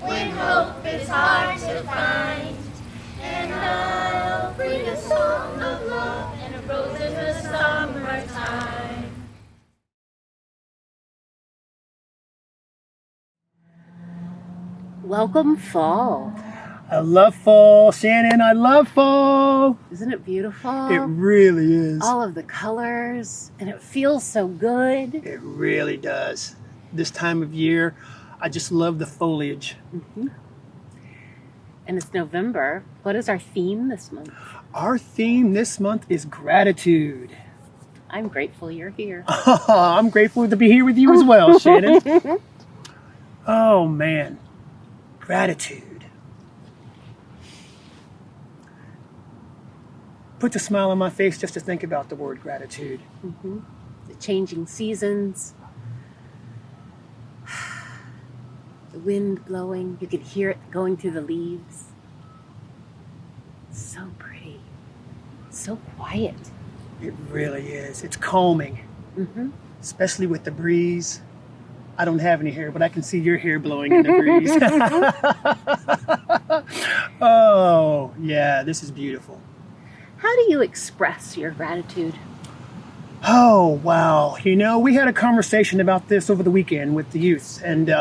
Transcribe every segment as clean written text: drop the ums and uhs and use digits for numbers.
when hope is hard to find. And I'll bring a song of love and a rose in the summertime. Welcome fall. I love fall, Shannon. I love fall. Isn't it beautiful? It really is. All of the colors, and it feels so good. It really does. This time of year, I just love the foliage. Mm-hmm. And it's November. What is our theme this month? Our theme this month is gratitude. I'm grateful you're here. I'm grateful to be here with you as well, Shannon. Oh, man. Gratitude. Puts a smile on my face just to think about the word gratitude. Mm-hmm. The changing seasons. The wind blowing. You can hear it going through the leaves. So pretty. So quiet. It really is. It's calming. Mm-hmm. Especially with the breeze. I don't have any hair, but I can see your hair blowing in the breeze. Oh, yeah, this is beautiful. How do you express your gratitude? Oh, wow. You know, we had a conversation about this over the weekend with the youth, and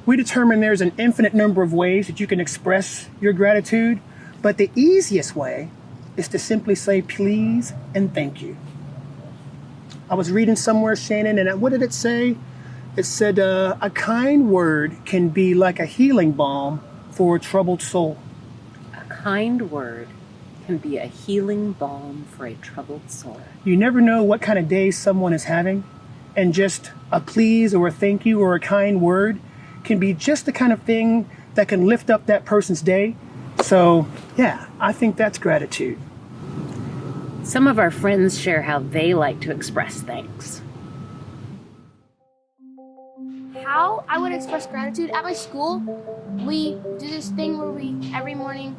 we determined there's an infinite number of ways that you can express your gratitude, but the easiest way is to simply say please and thank you. I was reading somewhere, Shannon, and what did it say? It said a kind word can be like a healing balm for a troubled soul. A kind word can be a healing balm for a troubled soul. You never know what kind of day someone is having, and just a please or a thank you or a kind word can be just the kind of thing that can lift up that person's day. So, yeah, I think that's gratitude. Some of our friends share how they like to express thanks. How I would express gratitude at my school, we do this thing where every morning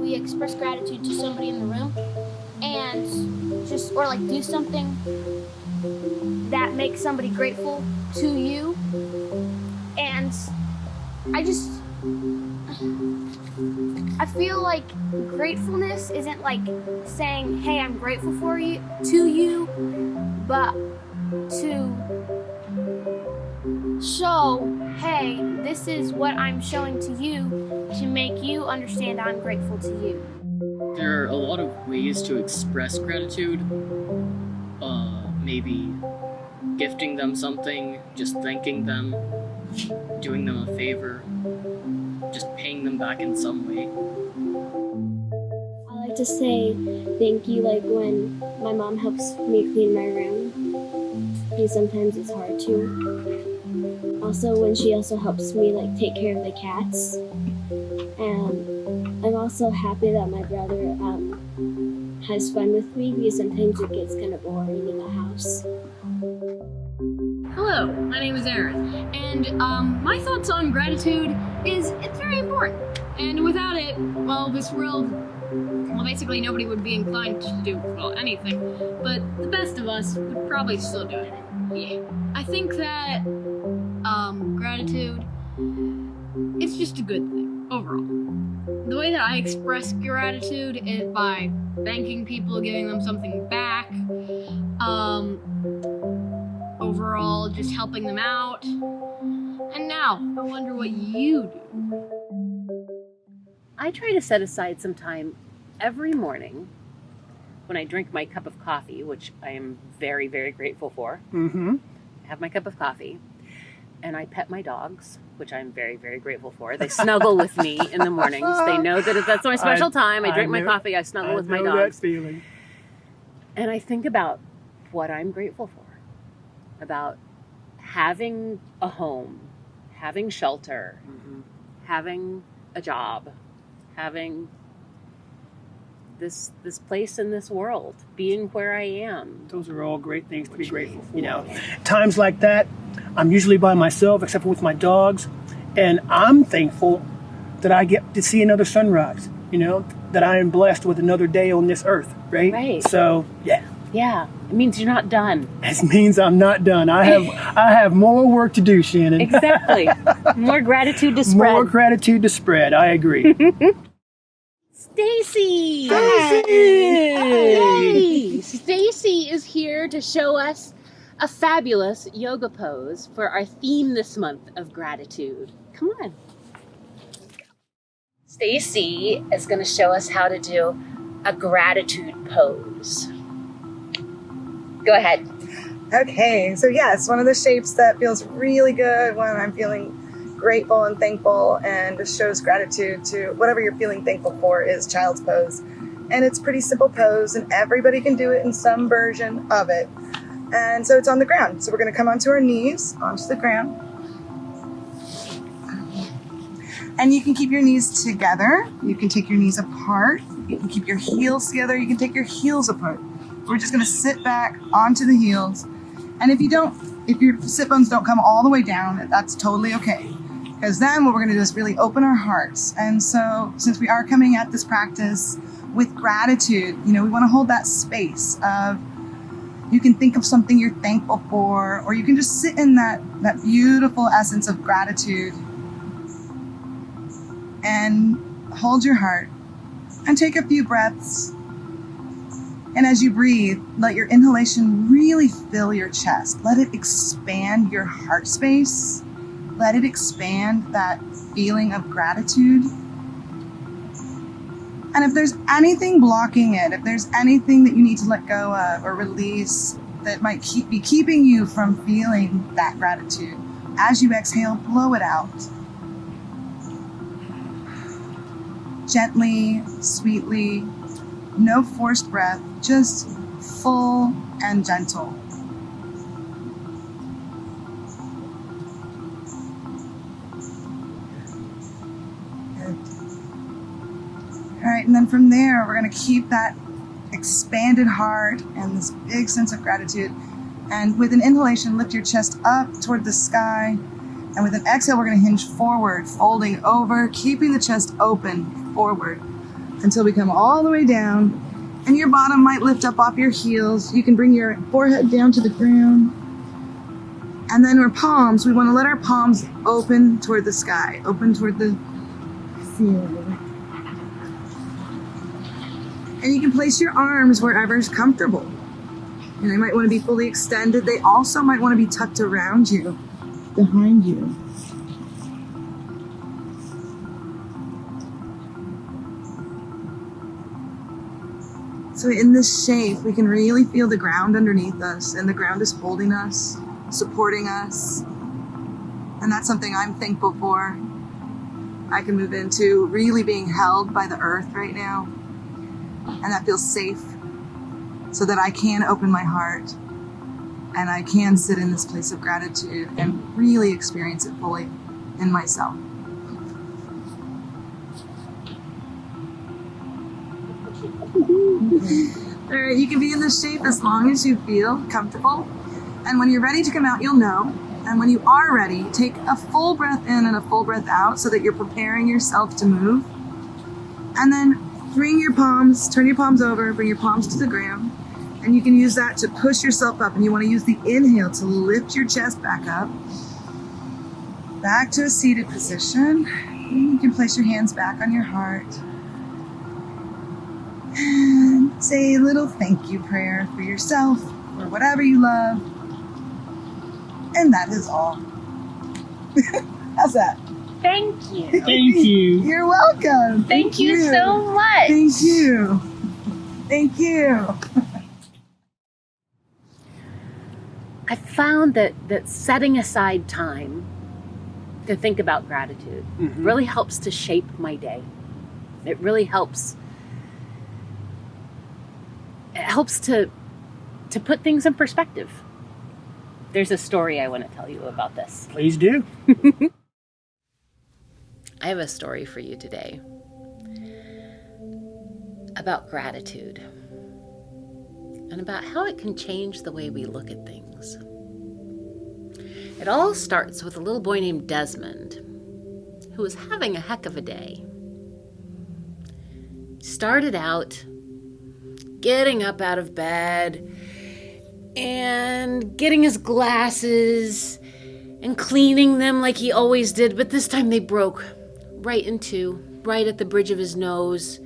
we express gratitude to somebody in the room, and or do something that makes somebody grateful to you. And I feel like gratefulness isn't like saying, hey, I'm grateful to you, but to show, hey, this is what I'm showing to you to make you understand I'm grateful to you. There are a lot of ways to express gratitude. Maybe gifting them something, just thanking them, doing them a favor, just paying them back in some way. I like to say thank you, like when my mom helps me clean my room, because sometimes it's hard to. Also, when she also helps me take care of the cats. And I'm also happy that my brother has fun with me, because sometimes it gets kind of boring in the house. Hello, my name is Aaron, and my thoughts on gratitude is it's very important. And without it, well, this world, basically nobody would be inclined to do, anything. But the best of us would probably still do it. Yeah. I think that gratitude, it's just a good thing, overall. The way that I express gratitude is by thanking people, giving them something back, overall just helping them out. And now, I wonder what you do. I try to set aside some time every morning when I drink my cup of coffee, which I am very, very grateful for. Mm-hmm. I have my cup of coffee, and I pet my dogs, which I'm very, very grateful for. They snuggle with me in the mornings. They know that that's my special time. I drink my coffee, I snuggle with my dogs. That feeling. And I think about what I'm grateful for. About having a home, having shelter, Mm-hmm. having a job, having this place in this world, being where I am. Those are all great things to be grateful for. You know, times like that, I'm usually by myself, except for with my dogs, and I'm thankful that I get to see another sunrise. You know, that I am blessed with another day on this earth. Right. Right. So yeah. Yeah, it means you're not done. It means I'm not done. I have more work to do, Shannon. Exactly. More gratitude to spread. More gratitude to spread. I agree. Stacy! Hey! Stacy is here to show us a fabulous yoga pose for our theme this month of gratitude. Come on. Stacy is going to show us how to do a gratitude pose. Go ahead. Okay, so yes, one of the shapes that feels really good when I'm feeling grateful and thankful and just shows gratitude to whatever you're feeling thankful for is child's pose. And it's a pretty simple pose and everybody can do it in some version of it. And so it's on the ground. So we're going to come onto our knees, onto the ground. And you can keep your knees together. You can take your knees apart. You can keep your heels together. You can take your heels apart. We're just going to sit back onto the heels. And if your sit bones don't come all the way down, that's totally okay. Because then what we're going to do is really open our hearts. And so since we are coming at this practice with gratitude, we want to hold that space of, you can think of something you're thankful for, or you can just sit in that beautiful essence of gratitude and hold your heart and take a few breaths. And as you breathe, let your inhalation really fill your chest. Let it expand your heart space. Let it expand that feeling of gratitude. And if there's anything blocking it, if there's anything that you need to let go of or release that might be keeping you from feeling that gratitude, as you exhale, blow it out. Gently, sweetly, no forced breath, just full and gentle. Good. All right, and then from there, we're going to keep that expanded heart and this big sense of gratitude. And with an inhalation, lift your chest up toward the sky. And with an exhale, we're going to hinge forward, folding over, keeping the chest open forward until we come all the way down. And your bottom might lift up off your heels. You can bring your forehead down to the ground. And then our palms, we want to let our palms open toward the sky, open toward the ceiling. And you can place your arms wherever is comfortable. And they might want to be fully extended. They also might want to be tucked around you, behind you. So in this shape, we can really feel the ground underneath us, and the ground is holding us, supporting us. And that's something I'm thankful for. I can move into really being held by the earth right now. And that feels safe, so that I can open my heart and I can sit in this place of gratitude and really experience it fully in myself. All right, you can be in this shape as long as you feel comfortable. And when you're ready to come out, you'll know. And when you are ready, take a full breath in and a full breath out so that you're preparing yourself to move. And then turn your palms over, bring your palms to the ground. And you can use that to push yourself up. And you want to use the inhale to lift your chest back up. Back to a seated position. And you can place your hands back on your heart. And say a little thank you prayer for yourself, for whatever you love. And that is all. How's that? Thank you. Thank you. You're welcome. Thank you so much. Thank you. Thank you. I found that setting aside time to think about gratitude really helps to shape my day. It really helps. It helps to put things in perspective. There's a story I want to tell you about this. Please do. I have a story for you today about gratitude and about how it can change the way we look at things. It all starts with a little boy named Desmond who was having a heck of a day. Started out getting up out of bed and getting his glasses and cleaning them like he always did, but this time they broke right at the bridge of his nose.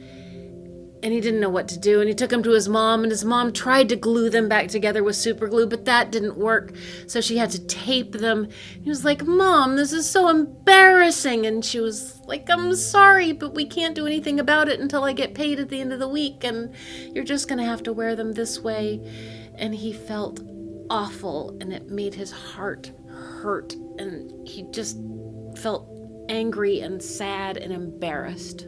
And he didn't know what to do, and he took them to his mom, and his mom tried to glue them back together with super glue, but that didn't work, so she had to tape them. He was like, "Mom, this is so embarrassing," and she was like, "I'm sorry, but we can't do anything about it until I get paid at the end of the week, and you're just gonna have to wear them this way." And he felt awful, and it made his heart hurt, and he just felt angry and sad and embarrassed.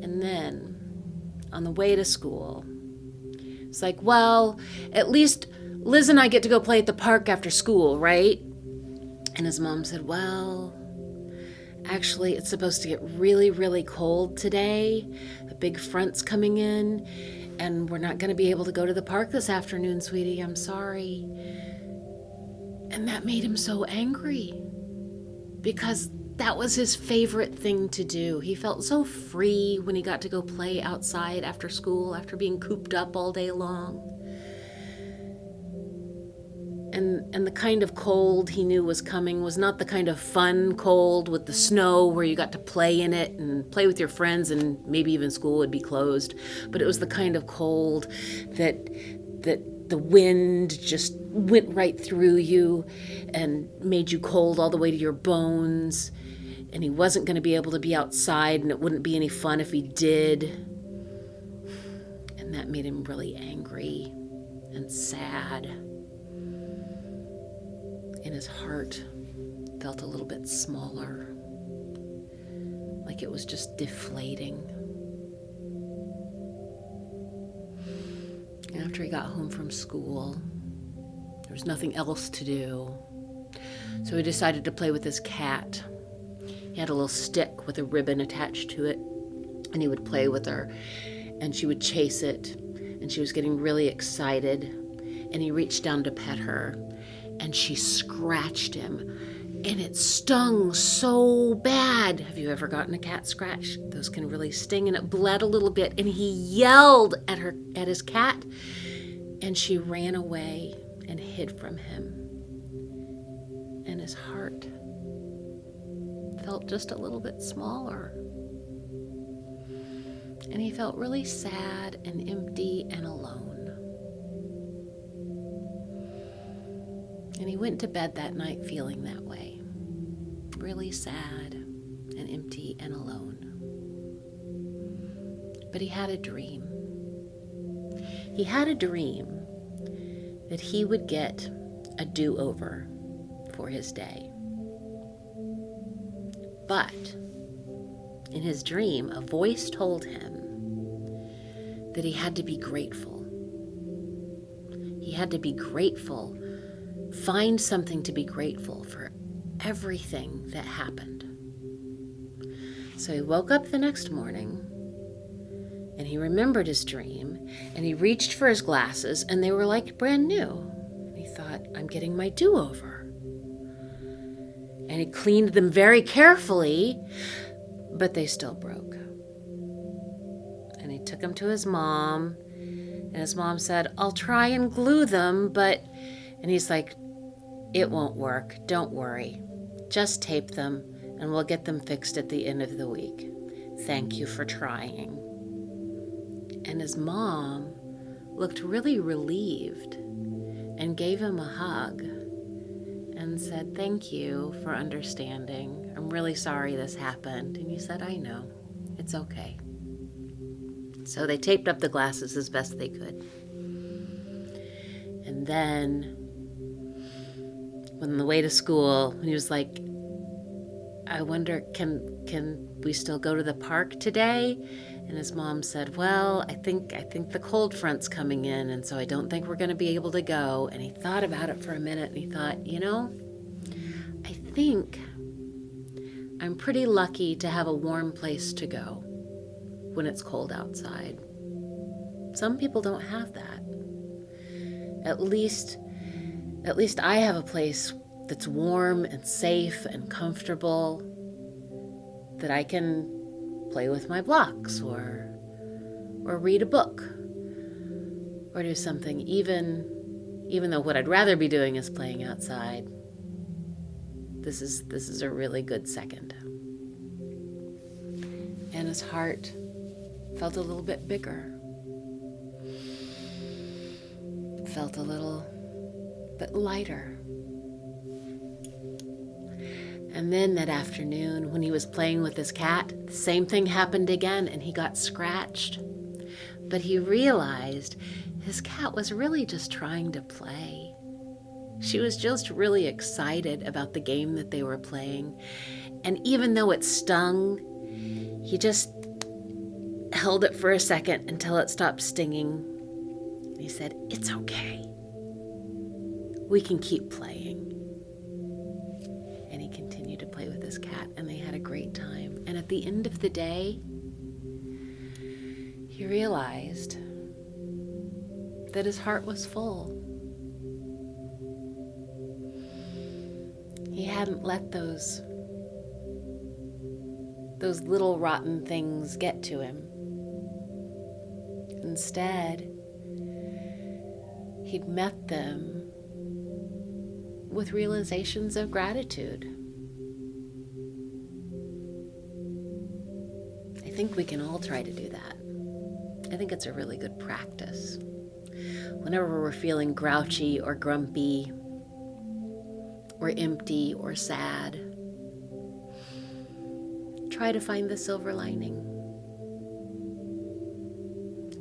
And then, on the way to school, it's like, well, at least Liz and I get to go play at the park after school, right? And his mom said, well, actually, it's supposed to get really, really cold today. A big front's coming in, and we're not going to be able to go to the park this afternoon, sweetie. I'm sorry. And that made him so angry, because that was his favorite thing to do. He felt so free when he got to go play outside after school, after being cooped up all day long. And the kind of cold he knew was coming was not the kind of fun cold with the snow where you got to play in it and play with your friends and maybe even school would be closed. But it was the kind of cold that the wind just went right through you and made you cold all the way to your bones. And he wasn't going to be able to be outside, and it wouldn't be any fun if he did. And that made him really angry and sad. And his heart felt a little bit smaller, like it was just deflating. And after he got home from school, there was nothing else to do. So he decided to play with his cat. He had a little stick with a ribbon attached to it, and he would play with her, and she would chase it, and she was getting really excited, and he reached down to pet her, and she scratched him, and it stung so bad. Have you ever gotten a cat scratch? Those can really sting, and it bled a little bit, and he yelled at his cat, and she ran away and hid from him, and his heart felt just a little bit smaller. And he felt really sad and empty and alone. And he went to bed that night feeling that way, really sad and empty and alone. But he had a dream. He had a dream that he would get a do-over for his day. But in his dream, a voice told him that he had to be grateful. He had to be grateful, find something to be grateful for everything that happened. So he woke up the next morning, and he remembered his dream, and he reached for his glasses, and they were like brand new. And he thought, I'm getting my do-over. And he cleaned them very carefully, but they still broke. And he took them to his mom, and his mom said, I'll try and glue them, but... And he's like, it won't work. Don't worry. Just tape them, and we'll get them fixed at the end of the week. Thank you for trying. And his mom looked really relieved and gave him a hug and said, thank you for understanding. I'm really sorry this happened. And he said, I know. It's okay. So they taped up the glasses as best they could. And then, on the way to school, he was like, I wonder, can we still go to the park today? And his mom said, well, I think the cold front's coming in, and so I don't think we're going to be able to go. And he thought about it for a minute, and he thought, I think I'm pretty lucky to have a warm place to go when it's cold outside. Some people don't have that. At least I have a place that's warm and safe and comfortable, that I can play with my blocks or read a book or do something even Even though what I'd rather be doing is playing outside, this is a really good second. And his heart felt a little bit bigger. Felt a little bit lighter. And then that afternoon, when he was playing with his cat, the same thing happened again, and he got scratched. But he realized his cat was really just trying to play. She was just really excited about the game that they were playing. And even though it stung, he just held it for a second until it stopped stinging. And he said, "It's okay. We can keep playing." And he continued to play with his cat, and they had a great time. And at the end of the day, he realized that his heart was full. He hadn't let those little rotten things get to him. Instead, he'd met them with realizations of gratitude. I think we can all try to do that. I think it's a really good practice. Whenever we're feeling grouchy or grumpy or empty or sad, try to find the silver lining.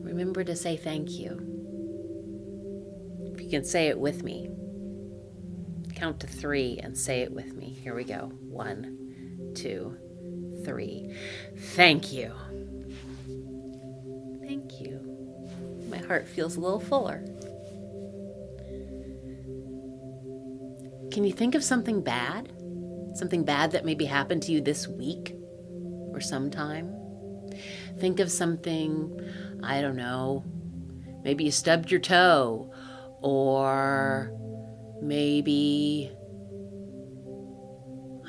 Remember to say thank you. If you can say it with me, count to 3 and say it with me. Here we go. 1, 2, 3. Thank you. Thank you. My heart feels a little fuller. Can you think of something bad? Something bad that maybe happened to you this week or sometime? Think of something, I don't know, maybe you stubbed your toe, or maybe,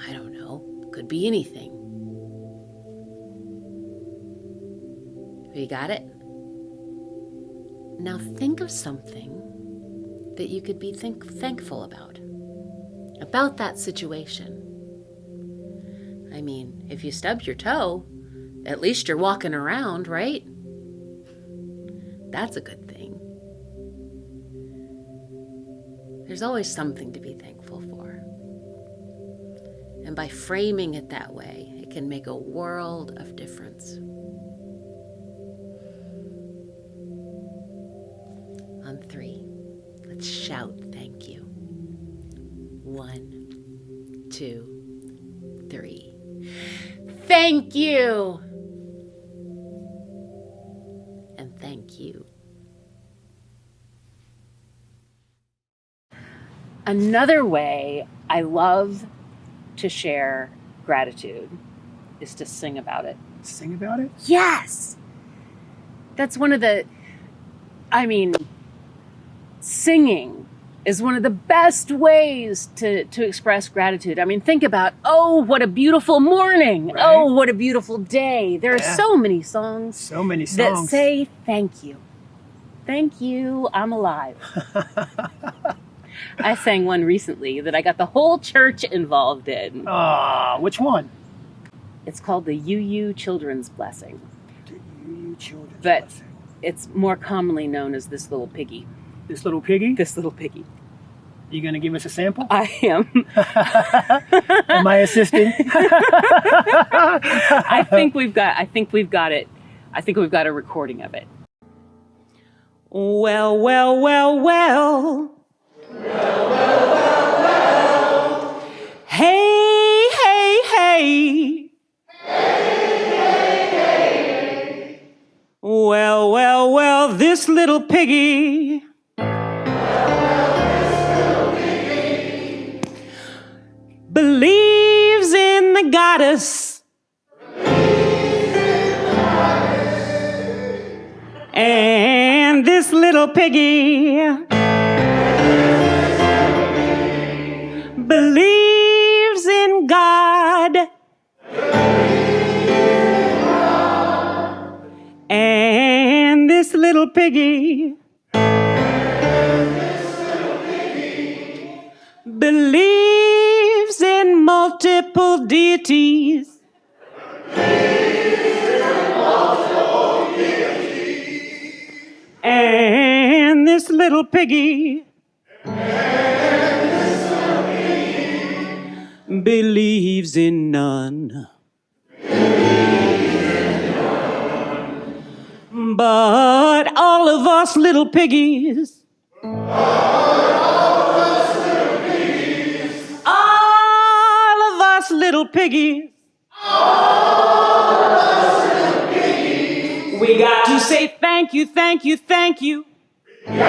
I don't know, could be anything. You got it? Now think of something that you could be thankful about that situation. I mean, if you stubbed your toe, at least you're walking around, right? That's a good thing. There's always something to be thankful for. And by framing it that way, it can make a world of difference. On 3, let's shout thank you. 1, 2, 3. Thank you! And thank you. Another way I love to share gratitude is to sing about it. Sing about it? Yes! That's one of the, singing is one of the best ways to express gratitude. I mean, think about, oh, what a beautiful morning. Right? Oh, what a beautiful day. There are so many songs. That say thank you. Thank you, I'm alive. I sang one recently that I got the whole church involved in. Which one? It's called the UU Children's Blessing. The UU Children's Blessing. Blessing. It's more commonly known as This Little Piggy. This Little Piggy? This Little Piggy. You going to give us a sample? I am. Am I assisting? I think we've got it. I think we've got a recording of it. Well, well, well, well. Hey, hey, hey. Well, well, well, this little piggy believes in the goddess and this little piggy believes in God and this little piggy believes in multiple deities. And this little piggy believes in none. But all of us little piggies, all of us little piggies, we got to say thank you, thank you, thank you. Thank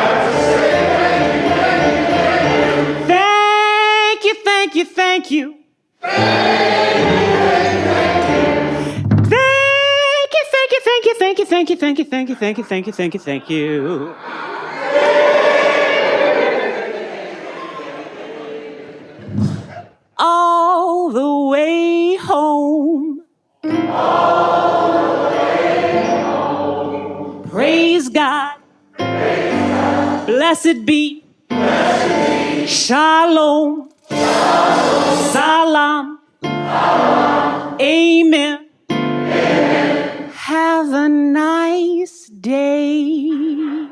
you, thank you, thank you. Thank you, thank you, thank you, thank you, thank you, thank you, thank you, thank you, thank you, thank you. All the way home. Praise God. Blessed be. Shalom. Salam. Amen. Have a nice day.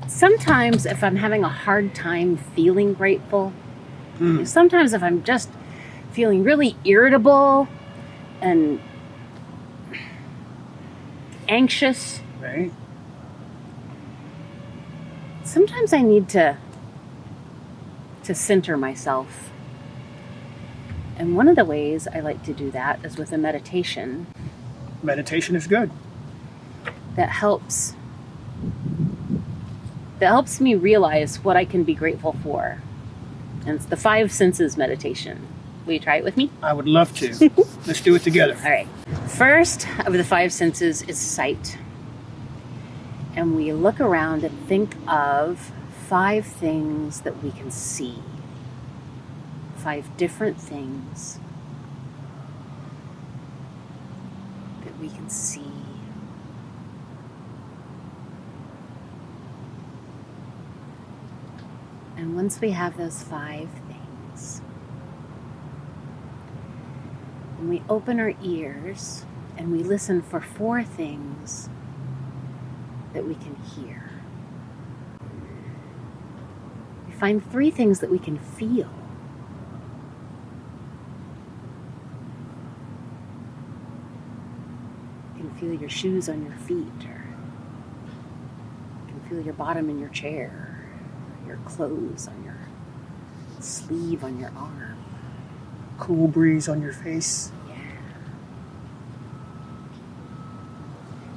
Sometimes if I'm having a hard time feeling grateful, sometimes if I'm just feeling really irritable and anxious, Right? sometimes I need to center myself. And one of the ways I like to do that is with a meditation Meditation is good. that helps me realize what I can be grateful for. And it's the 5 senses meditation. Will you try it with me? I would love to. Let's do it together. All right. First of the 5 senses is sight. And we look around and think of 5 things that we can see. 5 different things that we can see. And once we have those 5 things, and we open our ears and we listen for 4 things that we can hear. We find 3 things that we can feel. You can feel your shoes on your feet, or you can feel your bottom in your chair, your clothes on your sleeve on your arm. Cool breeze on your face. Yeah.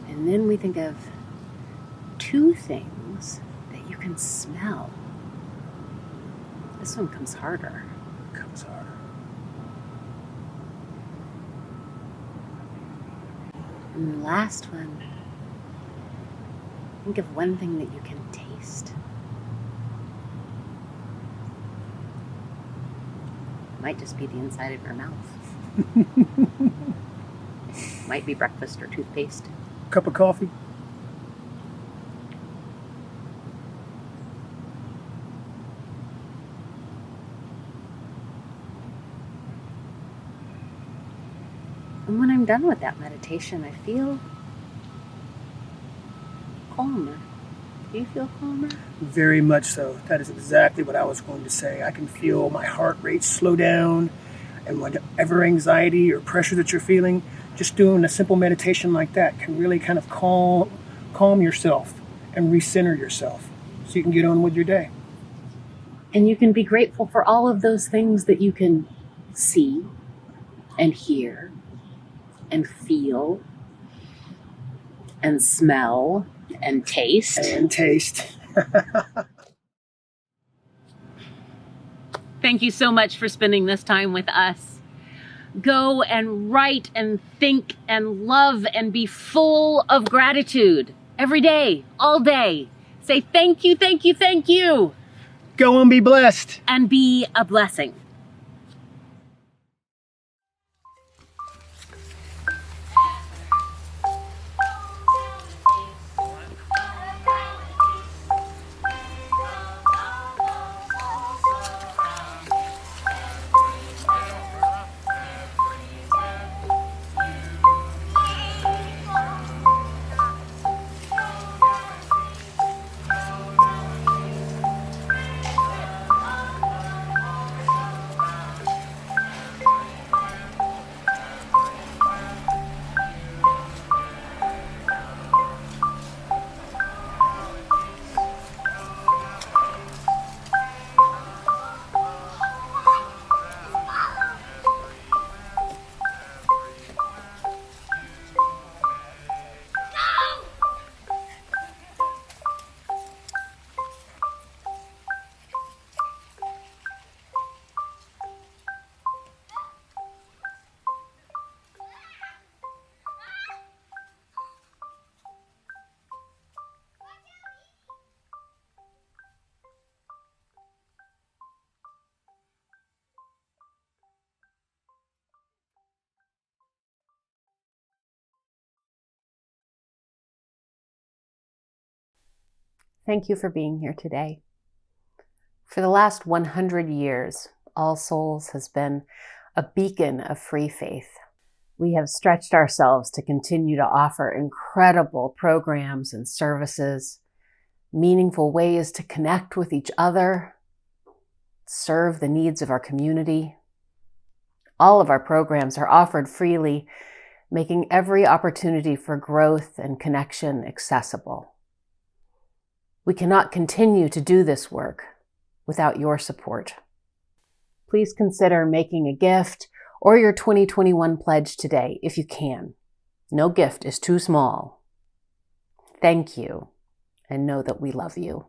And then we think of 2 things that you can smell. This one comes harder. Comes harder. And the last one, think of 1 thing that you can taste. Might just be the inside of your mouth. Might be breakfast or toothpaste. Cup of coffee. And when I'm done with that meditation, I feel calmer. Do you feel calmer? Very much so. That is exactly what I was going to say. I can feel my heart rate slow down, and whatever anxiety or pressure that you're feeling, just doing a simple meditation like that can really kind of calm yourself and recenter yourself so you can get on with your day. And you can be grateful for all of those things that you can see and hear and feel and smell and taste. And taste. Thank you so much for spending this time with us. Go and write and think and love and be full of gratitude every day, all day. Say thank you, thank you, thank you. Go and be blessed. And be a blessing. Thank you for being here today. For the last 100 years, All Souls has been a beacon of free faith. We have stretched ourselves to continue to offer incredible programs and services, meaningful ways to connect with each other, serve the needs of our community. All of our programs are offered freely, making every opportunity for growth and connection accessible. We cannot continue to do this work without your support. Please consider making a gift or your 2021 pledge today if you can. No gift is too small. Thank you, and know that we love you.